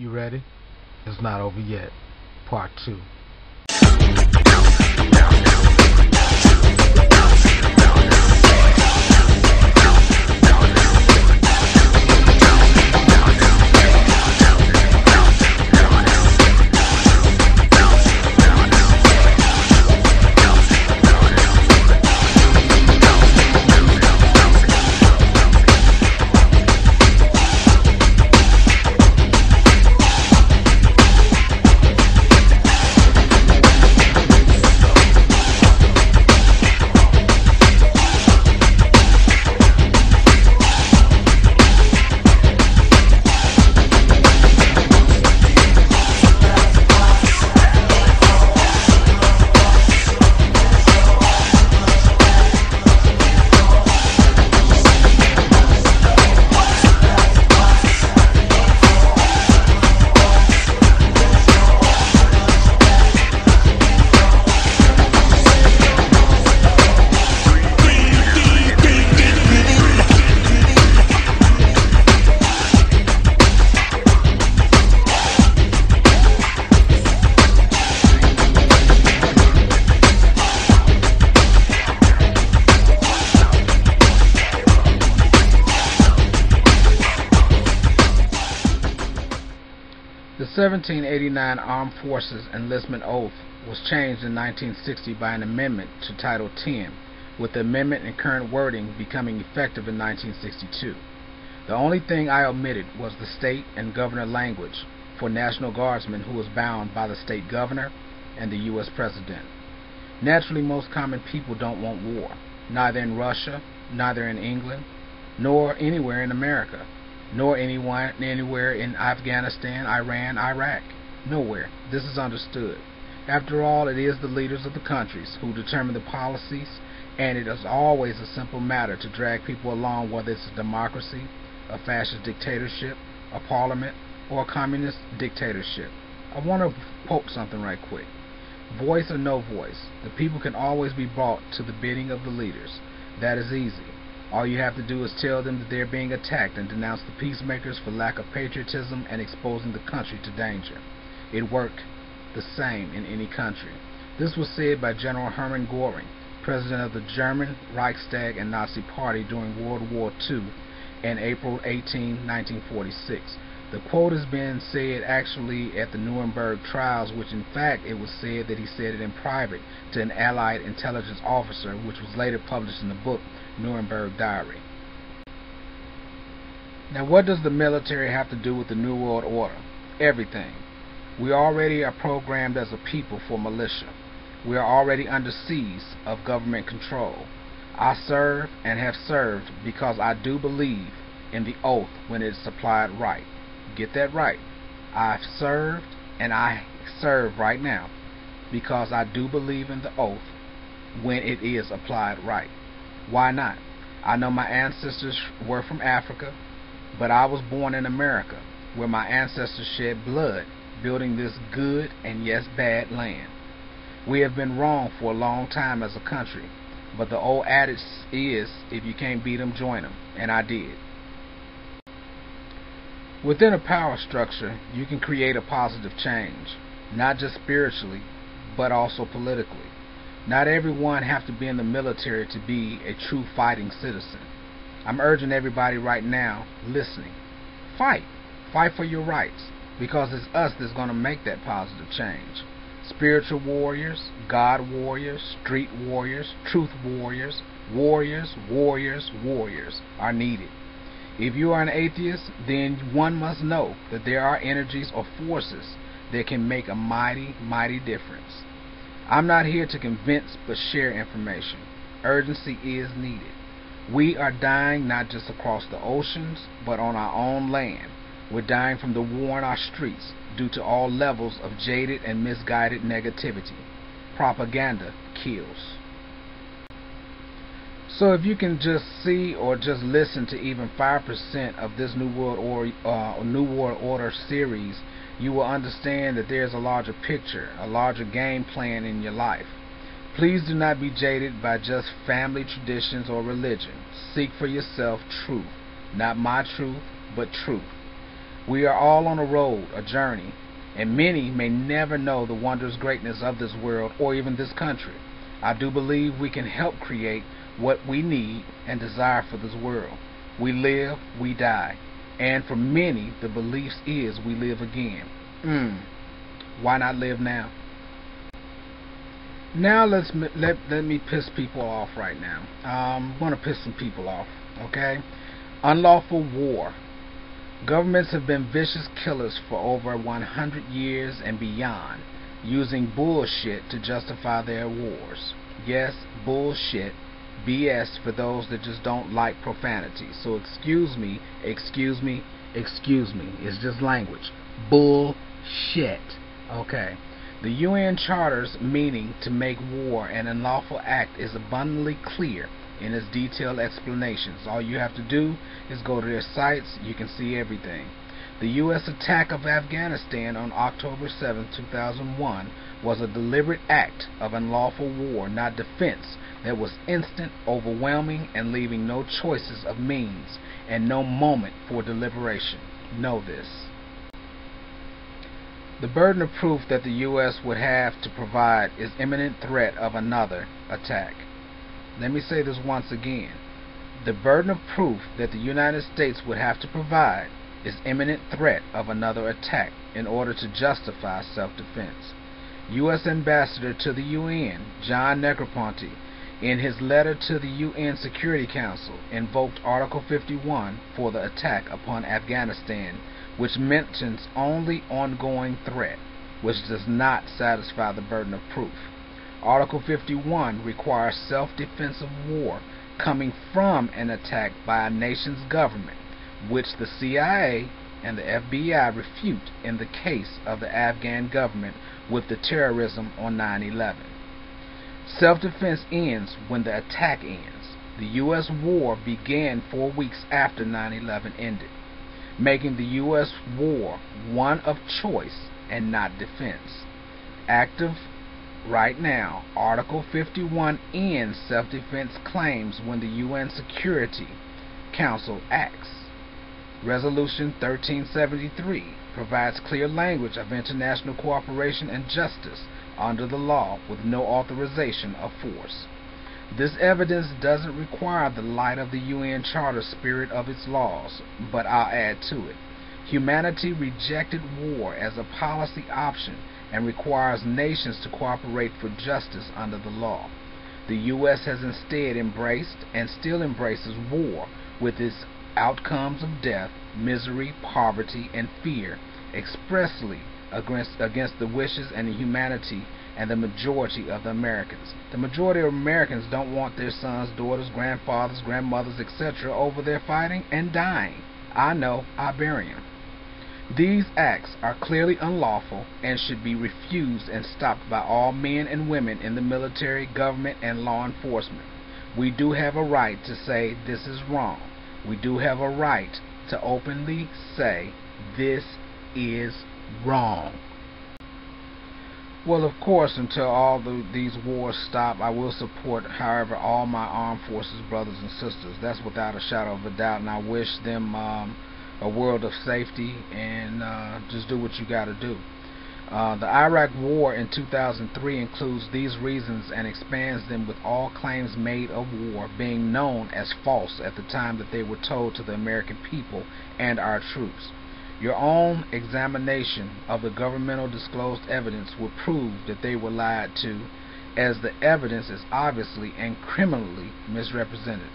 You ready? It's not over yet. Part 2. The 1789 Armed Forces Enlistment Oath was changed in 1960 by an amendment to Title 10, with the amendment and current wording becoming effective in 1962. The only thing I omitted was the state and governor language for National Guardsmen who was bound by the state governor and the U.S. President. Naturally, most common people don't want war, neither in Russia, neither in England, nor anywhere in America, nor anywhere in Afghanistan, Iran, Iraq. Nowhere. This is understood. After all, it is the leaders of the countries who determine the policies, and it is always a simple matter to drag people along, whether it's a democracy, a fascist dictatorship, a parliament, or a communist dictatorship. I want to quote something right quick. Voice or no voice, the people can always be brought to the bidding of the leaders. That is easy. All you have to do is tell them that they're being attacked and denounce the peacemakers for lack of patriotism and exposing the country to danger. It worked the same in any country. This was said by General Hermann Göring, president of the German Reichstag and Nazi Party during World War II in April 18, 1946. The quote has been said actually at the Nuremberg trials, which in fact it was said that he said it in private to an Allied intelligence officer, which was later published in the book Nuremberg Diary. Now, what does the military have to do with the New World Order? Everything. We already are programmed as a people for militia. We are already under siege of government control. I serve and have served because I do believe in the oath when it is applied right. Get that right. I've served and I serve right now because I do believe in the oath when it is applied right. Why not? I know my ancestors were from Africa, but I was born in America, where my ancestors shed blood building this good and yes bad land. We have been wrong for a long time as a country, but the old adage is, if you can't beat them, join them, and I did. Within a power structure, you can create a positive change, not just spiritually, but also politically. Not everyone have to be in the military to be a true fighting citizen. I'm urging everybody right now listening, fight. Fight for your rights, because it's us that's going to make that positive change. Spiritual warriors, God warriors, street warriors, truth warriors, warriors, warriors, warriors are needed. If you are an atheist, then one must know that there are energies or forces that can make a mighty, mighty difference. I'm not here to convince but share information. Urgency is needed. We are dying not just across the oceans, but on our own land. We're dying from the war in our streets due to all levels of jaded and misguided negativity. Propaganda kills. So if you can just see or just listen to even 5% of this New World Order series, you will understand that there's a larger picture, a larger game plan in your life. Please do not be jaded by just family traditions or religion. Seek for yourself truth. Not my truth, but truth. We are all on a road, a journey, and many may never know the wondrous greatness of this world or even this country. I do believe we can help create what we need and desire for this world. We live, we die, and for many the belief is we live again. Why not live now? Now let me piss people off right now. I'm going to piss some people off, okay? Unlawful war. Governments have been vicious killers for over 100 years and beyond, using bullshit to justify their wars. Yes, bullshit. BS for those that just don't like profanity. So excuse me. It's just language. Bullshit. Okay. The UN Charter's meaning to make war an unlawful act is abundantly clear in its detailed explanations. All you have to do is go to their sites. You can see everything. The U.S. attack of Afghanistan on October 7, 2001 was a deliberate act of unlawful war, not defense, that was instant, overwhelming, and leaving no choices of means and no moment for deliberation. Know this. The burden of proof that the U.S. would have to provide is imminent threat of another attack. Let me say this once again. The burden of proof that the United States would have to provide is imminent threat of another attack in order to justify self-defense. U.S. Ambassador to the UN, John Negroponte, in his letter to the UN Security Council, invoked Article 51 for the attack upon Afghanistan, which mentions only ongoing threat, which does not satisfy the burden of proof. Article 51 requires self-defensive war coming from an attack by a nation's government, which the CIA and the FBI refute in the case of the Afghan government with the terrorism on 9/11. Self-defense ends when the attack ends. The U.S. war began 4 weeks after 9/11 ended, making the U.S. war one of choice and not defense. Active right now, Article 51 ends self-defense claims when the UN Security Council acts. Resolution 1373 provides clear language of international cooperation and justice under the law with no authorization of force. This evidence doesn't require the light of the UN Charter spirit of its laws, but I'll add to it. Humanity rejected war as a policy option and requires nations to cooperate for justice under the law. The U.S. has instead embraced and still embraces war with its outcomes of death, misery, poverty, and fear expressly against the wishes and the humanity and the majority of the Americans. The majority of Americans don't want their sons, daughters, grandfathers, grandmothers, etc. over there fighting and dying. I know, I bury them. These acts are clearly unlawful and should be refused and stopped by all men and women in the military, government, and law enforcement. We do have a right to say this is wrong. We do have a right to openly say this is wrong. Well, of course, until all these wars stop, I will support, however, all my armed forces brothers and sisters. That's without a shadow of a doubt, and I wish them a world of safety, and just do what you got to do. The Iraq War in 2003 includes these reasons and expands them, with all claims made of war being known as false at the time that they were told to the American people and our troops. Your own examination of the governmental disclosed evidence will prove that they were lied to, as the evidence is obviously and criminally misrepresented.